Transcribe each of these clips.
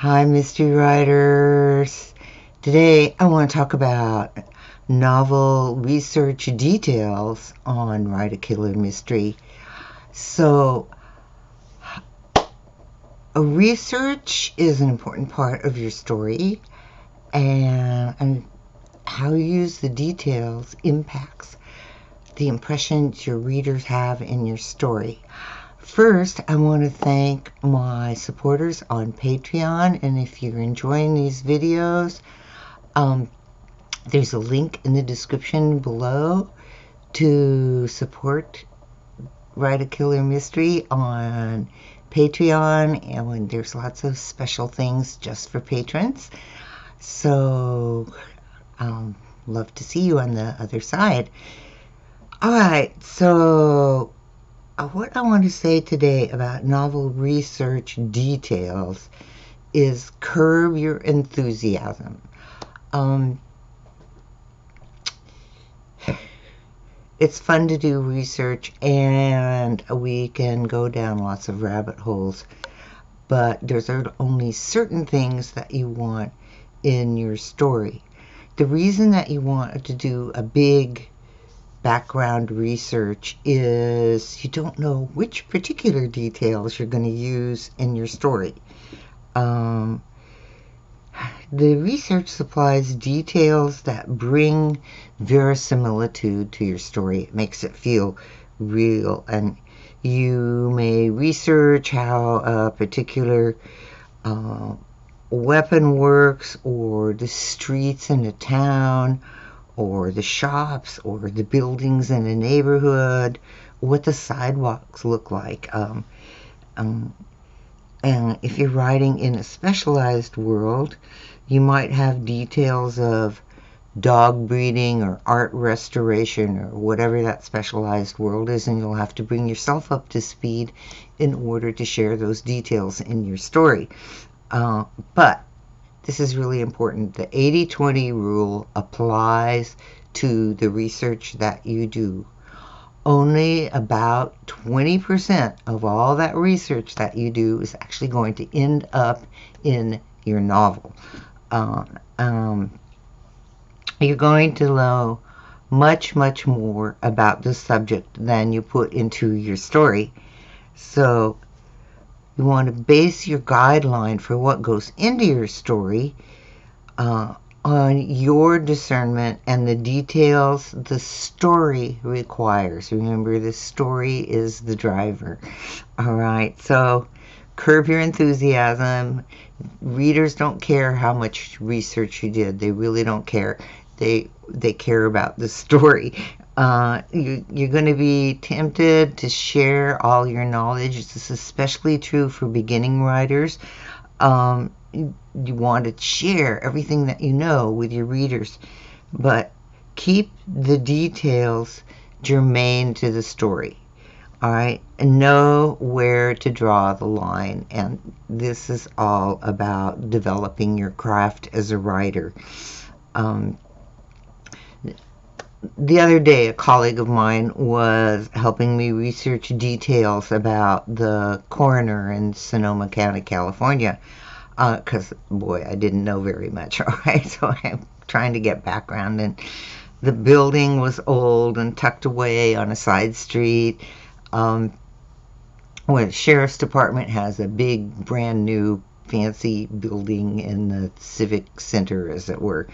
Hi, mystery writers. Today I want to talk about novel research details on Write a Killer Mystery. So, a research is an important part of your story, and how you use the details impacts the impressions your readers have in your story. First, I want to thank my supporters on Patreon, and if you're enjoying these videos, there's a link in the description below to support Write a Killer Mystery on Patreon, and there's lots of special things just for patrons. So, love to see you on the other side. Alright, so what I want to say today about novel research details is curb your enthusiasm. It's fun to do research, and we can go down lots of rabbit holes, but there's only certain things that you want in your story. The reason that you want to do a big background research is you don't know which particular details you're going to use in your story. The research supplies details that bring verisimilitude to your story. It makes it feel real, and you may research how a particular weapon works, or the streets in a town, or the shops, or the buildings in a neighborhood, what the sidewalks look like. And if you're writing in a specialized world, you might have details of dog breeding or art restoration or whatever that specialized world is, and you'll have to bring yourself up to speed in order to share those details in your story. But this is really important. The 80-20 rule applies to the research that you do. Only about 20% of all that research that you do is actually going to end up in your novel. You're going to know much more about the subject than you put into your story. So you want to base your guideline for what goes into your story on your discernment and the details the story requires. Remember, the story is the driver. All right, so curb your enthusiasm. Readers don't care how much research you did. They really don't care. They care about the story. You're going to be tempted to share all your knowledge. This is especially true for beginning writers. You want to share everything that you know with your readers, but keep the details germane to the story. All right, and know where to draw the line, and this is all about developing your craft as a writer. The other day, a colleague of mine was helping me research details about the coroner in Sonoma County, California, because, boy, I didn't know very much, all right? So I'm trying to get background, and the building was old and tucked away on a side street. When the sheriff's department has a big, brand new, fancy building in the civic center, as it were.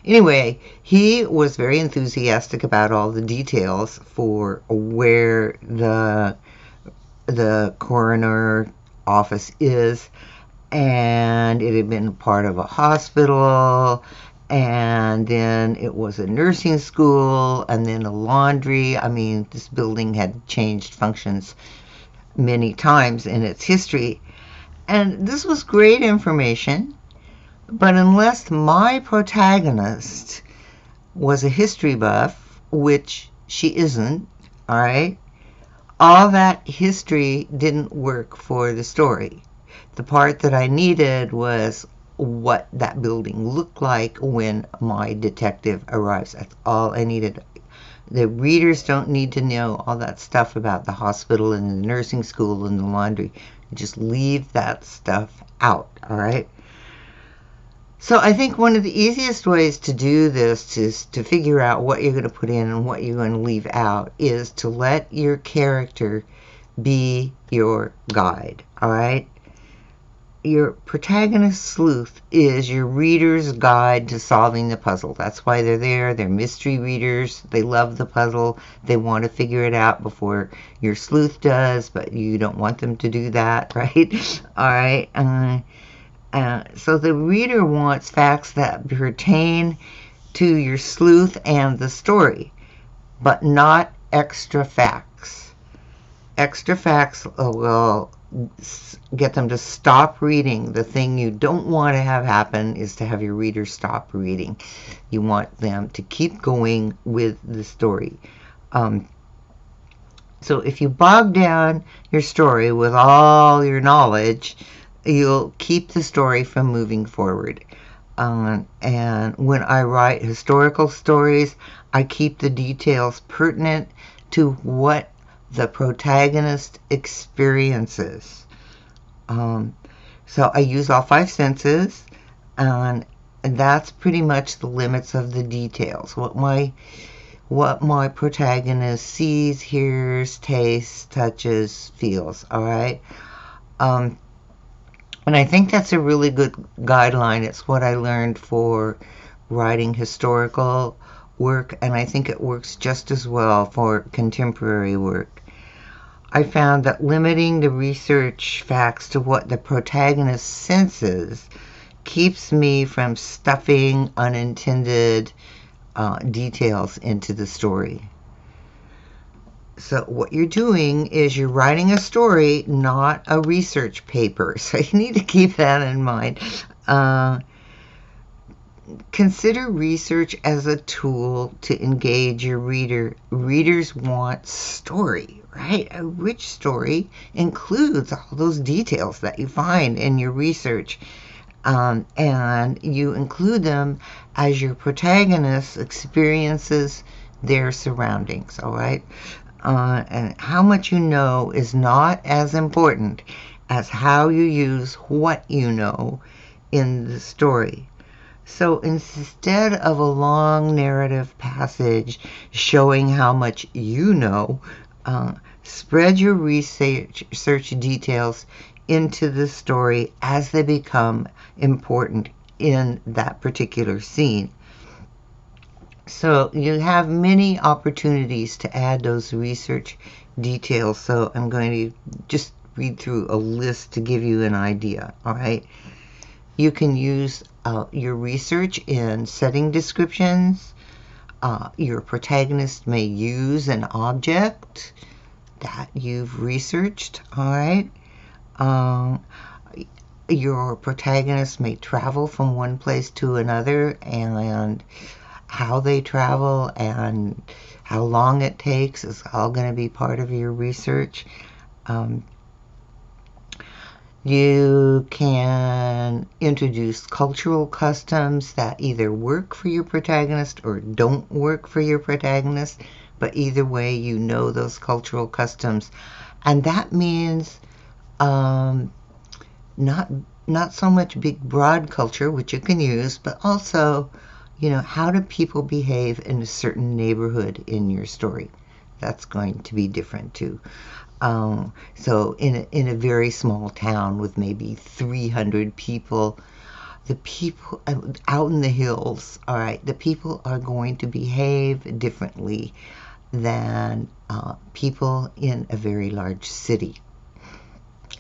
Anyway, he was very enthusiastic about all the details for where the coroner office is, and it had been part of a hospital, and then it was a nursing school, and then a laundry. I mean, this building had changed functions many times in its history, and this was great information. But unless my protagonist was a history buff, which she isn't, all right, all that history didn't work for the story. The part that I needed was what that building looked like when my detective arrives. That's all I needed. The readers don't need to know all that stuff about the hospital and the nursing school and the laundry. Just leave that stuff out, all right? So I think one of the easiest ways to do this is to figure out what you're going to put in and what you're going to leave out is to let your character be your guide, all right? Your protagonist sleuth is your reader's guide to solving the puzzle. That's why they're there. They're mystery readers. They love the puzzle. They want to figure it out before your sleuth does, but you don't want them to do that, right? All right. So the reader wants facts that pertain to your sleuth and the story, but not extra facts. Extra facts will get them to stop reading. The thing you don't want to have happen is to have your reader stop reading. You want them to keep going with the story. So if you bog down your story with all your knowledge, you'll keep the story from moving forward. And when I write historical stories, I keep the details pertinent to what the protagonist experiences. So I use all five senses, and that's pretty much the limits of the details. What my protagonist sees, hears, tastes, touches, feels. All right. And I think that's a really good guideline. It's what I learned for writing historical work, and I think it works just as well for contemporary work. I found that limiting the research facts to what the protagonist senses keeps me from stuffing unintended details into the story. So what you're doing is you're writing a story, not a research paper. So you need to keep that in mind. Consider research as a tool to engage your reader. Readers want story, right? A rich story includes all those details that you find in your research. And you include them as your protagonist experiences their surroundings, all right? And how much you know is not as important as how you use what you know in the story. So instead of a long narrative passage showing how much you know, spread your research details into the story as they become important in that particular scene. So you have many opportunities to add those research details. So I'm going to just read through a list to give you an idea, all right? You can use your research in setting descriptions. Your protagonist may use an object that you've researched, all right? Your protagonist may travel from one place to another, and how they travel and how long it takes is all going to be part of your research. You can introduce cultural customs that either work for your protagonist or don't work for your protagonist, but either way you know those cultural customs. And that means not so much big broad culture, which you can use, but also, you know, how do people behave in a certain neighborhood in your story? That's going to be different too. So in a very small town with maybe 300 people, the people out in the hills, all right, the people are going to behave differently than people in a very large city.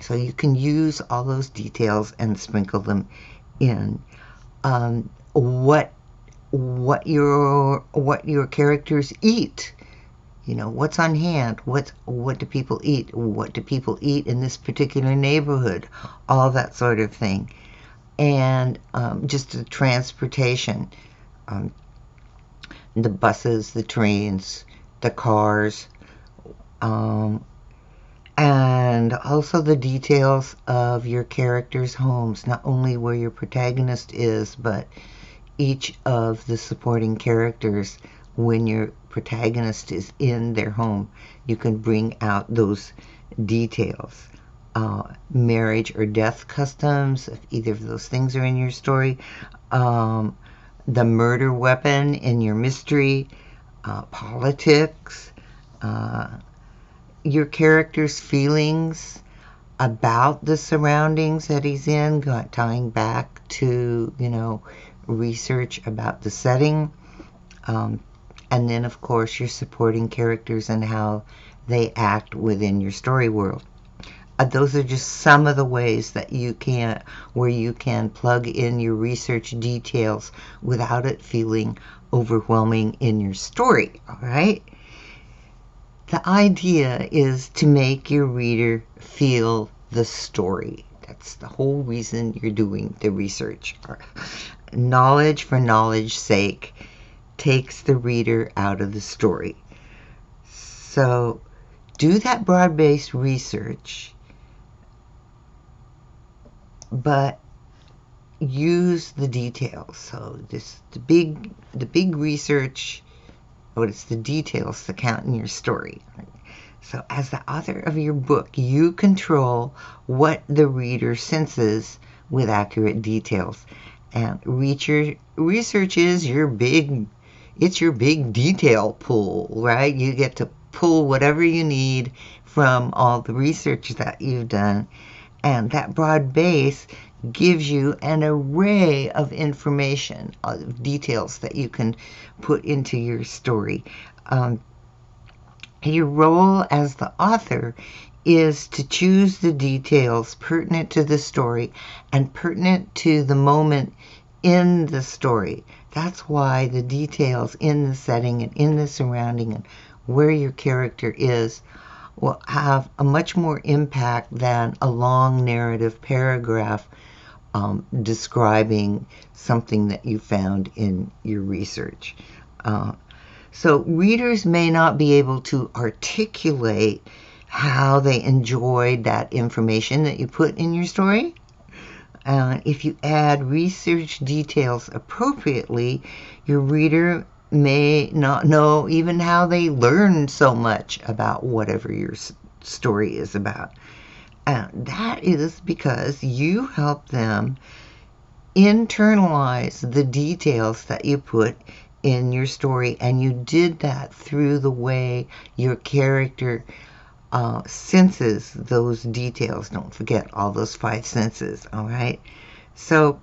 So you can use all those details and sprinkle them in. What your characters eat. You know, what's on hand? What do people eat? What do people eat in this particular neighborhood? All that sort of thing. And just the transportation, the buses, the trains, the cars, and also the details of your characters' homes, not only where your protagonist is, but each of the supporting characters when your protagonist is in their home, you can bring out those details. Marriage or death customs, if either of those things are in your story. The murder weapon in your mystery. Politics. Your character's feelings about the surroundings that he's in, tying back to, research about the setting. And then, of course, your supporting characters and how they act within your story world. Those are just some of the ways that where you can plug in your research details without it feeling overwhelming in your story, all right? The idea is to make your reader feel the story. That's the whole reason you're doing the research. Knowledge for knowledge's sake takes the reader out of the story. So do that broad-based research, but use the details. So the big research, it's the details that count in your story. So as the author of your book, you control what the reader senses with accurate details. And research is your big detail pool, right? You get to pull whatever you need from all the research that you've done. And that broad base gives you an array of information, details that you can put into your story. Your role as the author is to choose the details pertinent to the story and pertinent to the moment in the story. That's why the details in the setting and in the surrounding and where your character is will have a much more impact than a long narrative paragraph describing something that you found in your research. So readers may not be able to articulate how they enjoyed that information that you put in your story. If you add research details appropriately, your reader may not know even how they learned so much about whatever your story is about. And that is because you help them internalize the details that you put in your story, and you did that through the way your character senses those details. Don't forget all those 5 senses, all right? So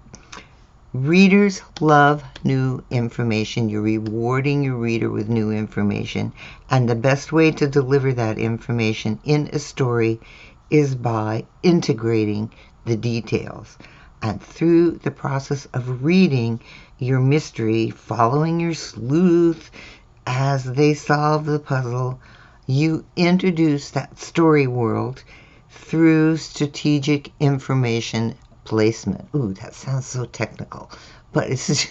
readers love new information. You're rewarding your reader with new information, and the best way to deliver that information in a story is by integrating the details. And through the process of reading your mystery, following your sleuth as they solve the puzzle, you introduce that story world through strategic information placement. Ooh, that sounds so technical, but it's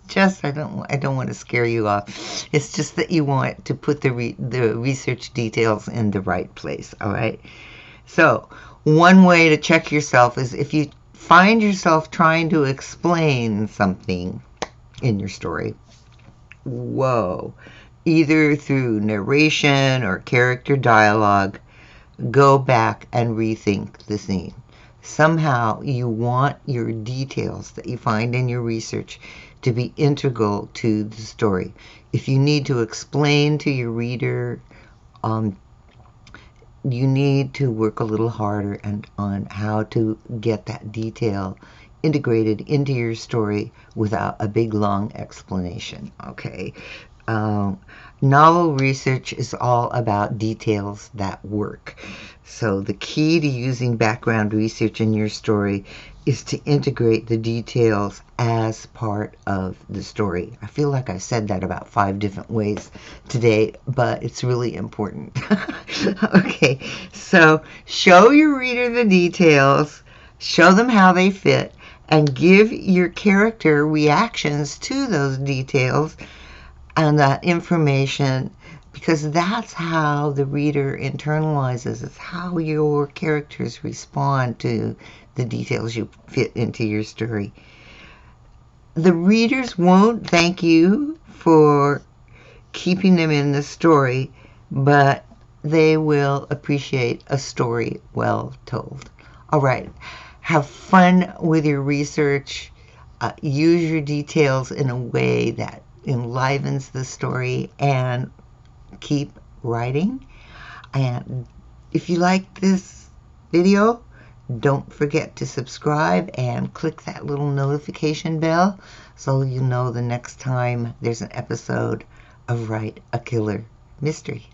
just I don't want to scare you off. It's just that you want to put the research details in the right place. All right. So one way to check yourself is if you find yourself trying to explain something in your story. Whoa. Either through narration or character dialogue, go back and rethink the scene. Somehow you want your details that you find in your research to be integral to the story. If you need to explain to your reader, you need to work a little harder on how to get that detail integrated into your story without a big long explanation. Okay. Novel research is all about details that work. So the key to using background research in your story is to integrate the details as part of the story. I feel like I said that about 5 different ways today, but it's really important. Okay, so show your reader the details, show them how they fit, and give your character reactions to those details and that information, because that's how the reader internalizes. It's how your characters respond to the details you fit into your story. The readers won't thank you for keeping them in the story, but they will appreciate a story well told. All right. Have fun with your research. Use your details in a way that enlivens the story, and keep writing. And if you like this video, don't forget to subscribe and click that little notification bell so you know the next time there's an episode of Write a Killer Mystery.